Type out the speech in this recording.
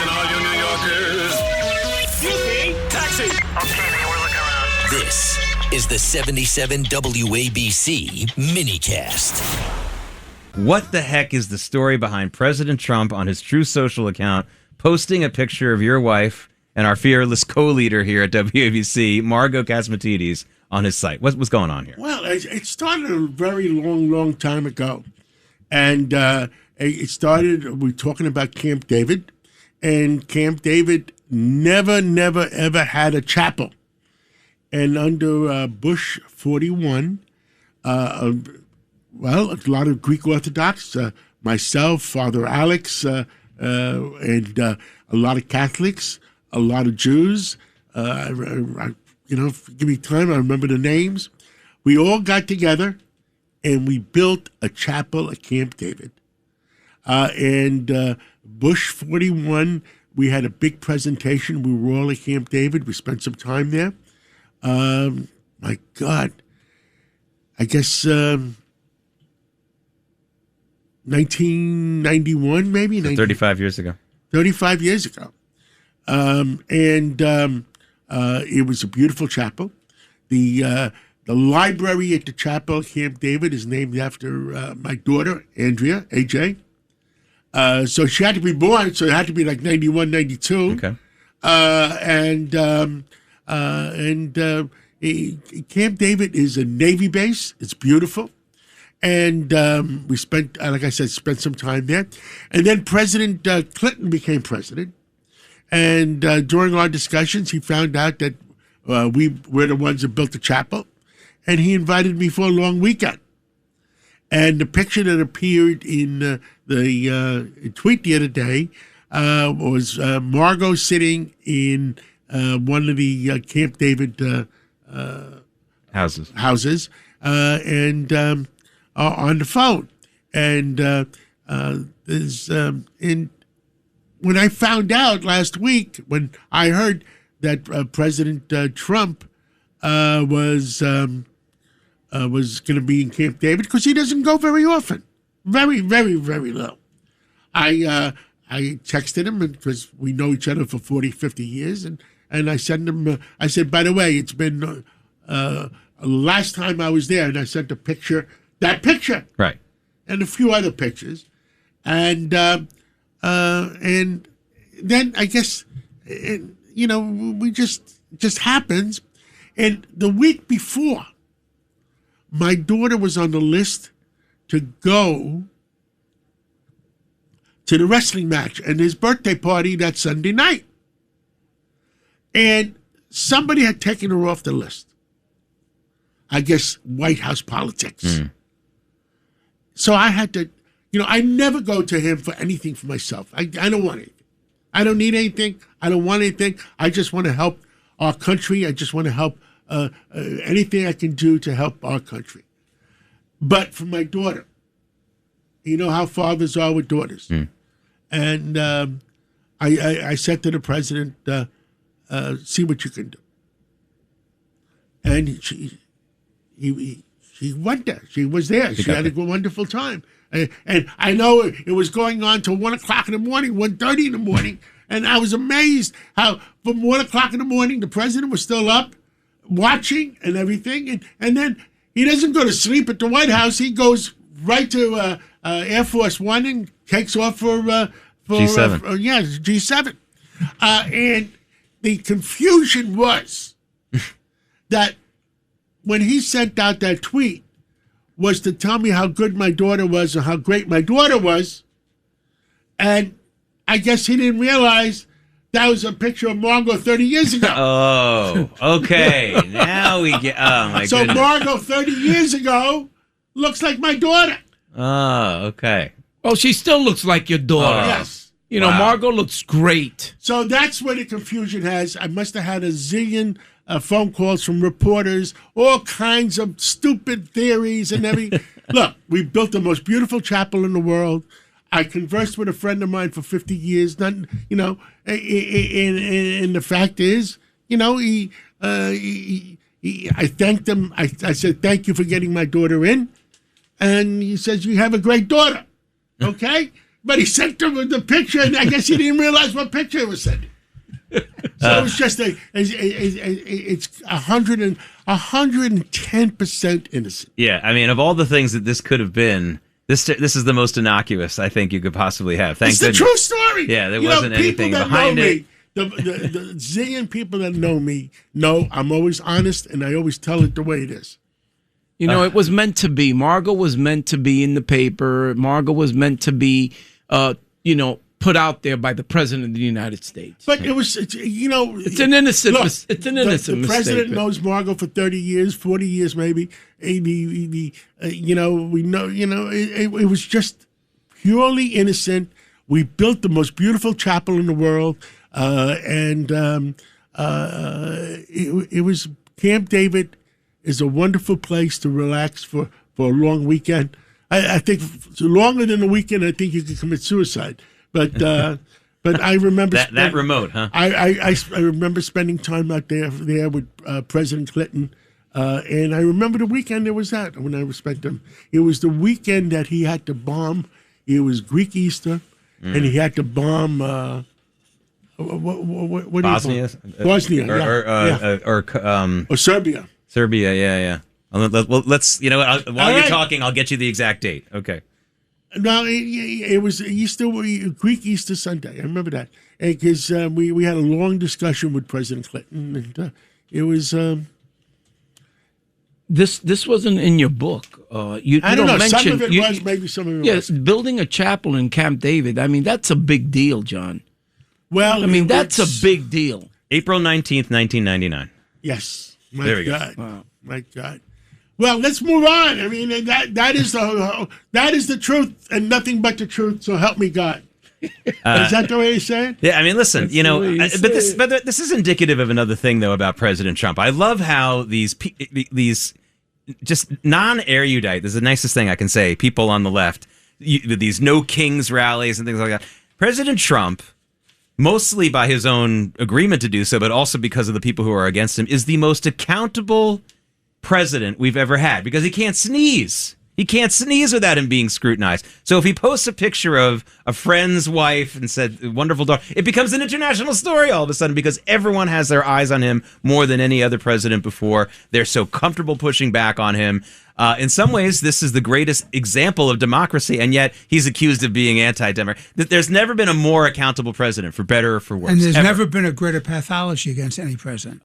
Listen, all you New Yorkers. Excuse me. Taxi. Okay, man, we're looking around. This is the 77 WABC minicast. What the heck is the story behind President Trump on his True Social account posting a picture of your wife and our fearless co-leader here at WABC, Margot Catsimatidis, on his site? What's going on here? Well, it started a very long time ago. And it started, we're talking about Camp David. And Camp David never, ever had a chapel. And under Bush 41, well, a lot of Greek Orthodox, myself, Father Alex, and a lot of Catholics, a lot of Jews. If you give me time, I remember the names. We all got together and we built a chapel at Camp David. And Bush 41, we had a big presentation. We were all at Camp David. We spent some time there. My God, I guess 1991, maybe? So 35 years ago. 35 years ago. It was a beautiful chapel. The library at the chapel, Camp David, is named after my daughter, Andrea, AJ. So she had to be born, so it had to be like 91, 92. Okay. Camp David is a Navy base. It's beautiful. And we spent, like I said, some time there. And then President Clinton became president. And during our discussions, he found out that we were the ones that built the chapel. And he invited me for a long weekend. And the picture that appeared in the tweet the other day was Margot sitting in one of the Camp David houses and on the phone. And when I found out last week, when I heard that President Trump was going to be in Camp David, because he doesn't go very often, very low. I texted him because we know each other for 40, 50 years, and I sent him. I said, by the way, it's been last time I was there, and I sent a picture, that picture, right, and a few other pictures, and then I guess we just happens, and the week before, my daughter was on the list to go to the wrestling match and his birthday party that Sunday night. And somebody had taken her off the list. I guess White House politics. Mm. So I had to, I never go to him for anything for myself. I don't want anything. I don't need anything. I don't want anything. I just want to help our country. I just want to help anything I can do to help our country. But for my daughter, you know how fathers are with daughters. Mm. And I said to the president, see what you can do. And she went there. She was there. She had a wonderful time. And I know it was going on till 1 o'clock in the morning, 1:30 in the morning. And I was amazed how from 1 o'clock in the morning, the president was still up watching and everything. And then he doesn't go to sleep at the White House. He goes right to Air Force One and takes off for G7. G7. And the confusion was that when he sent out that tweet was to tell me how good my daughter was or how great my daughter was. And I guess he didn't realize that was a picture of Margot 30 years ago. Oh, okay. Now we get... Oh, my so goodness. Margot 30 years ago looks like my daughter. Oh, okay. Oh, she still looks like your daughter. Yes. Wow. Margot looks great. So that's where the confusion has. I must have had a zillion phone calls from reporters, all kinds of stupid theories and everything. Look, we built the most beautiful chapel in the world. I conversed with a friend of mine for 50 years. And the fact is, I thanked him. I said, thank you for getting my daughter in. And he says, you have a great daughter. Okay? But he sent him the picture, and I guess he didn't realize what picture it was sending. So it was just it's 110% innocent. Yeah, I mean, of all the things that this could have been, this is the most innocuous I think you could possibly have. Thank It's goodness. the true story. Yeah, there wasn't anything behind it. The zillion people that know me know I'm always honest, and I always tell it the way it is. You know, it was meant to be. Margot was meant to be in the paper. Margot was meant to be, put out there by the president of the United States. But it's an innocent. Look, It's an innocent the mistake. president knows Margot for 30 years, 40 years, maybe. We know. It was just purely innocent. We built the most beautiful chapel in the world, and it was Camp David is a wonderful place to relax for a long weekend. I think longer than a weekend, I think you could commit suicide. But I remember that remote, huh? I remember spending time out there with President Clinton, and I remember the weekend there was that when I respect him. It was the weekend that he had to bomb. It was Greek Easter, and he had to bomb. What Bosnia, or Serbia. Serbia, yeah. Well, let's. While you're talking, I'll get you the exact date. Okay. No, it was Easter, Greek Easter Sunday. I remember that because we had a long discussion with President Clinton, and it was. This wasn't in your book. You I don't know. mention, some of it was, maybe some of it was. Yes, building a chapel in Camp David. I mean, that's a big deal, John. Well, I mean, that's a big deal. April 19th, 1999. Yes. My There we God. go. Wow. My God. Well, let's move on. I mean, that is the truth and nothing but the truth. So help me God. Is that the way you say it? Yeah, I mean, listen, That's but this is indicative of another thing though about President Trump. I love how these just non-erudite. This is the nicest thing I can say. People on the left, these no kings rallies and things like that. President Trump, mostly by his own agreement to do so, but also because of the people who are against him, is the most accountable president we've ever had because he can't sneeze. He can't sneeze without him being scrutinized. So if he posts a picture of a friend's wife and said, wonderful daughter, it becomes an international story all of a sudden because everyone has their eyes on him more than any other president before. They're so comfortable pushing back on him. In some ways, this is the greatest example of democracy, and yet he's accused of being anti-democratic. There's never been a more accountable president, for better or for worse. And there's ever. never been a greater pathology against any president.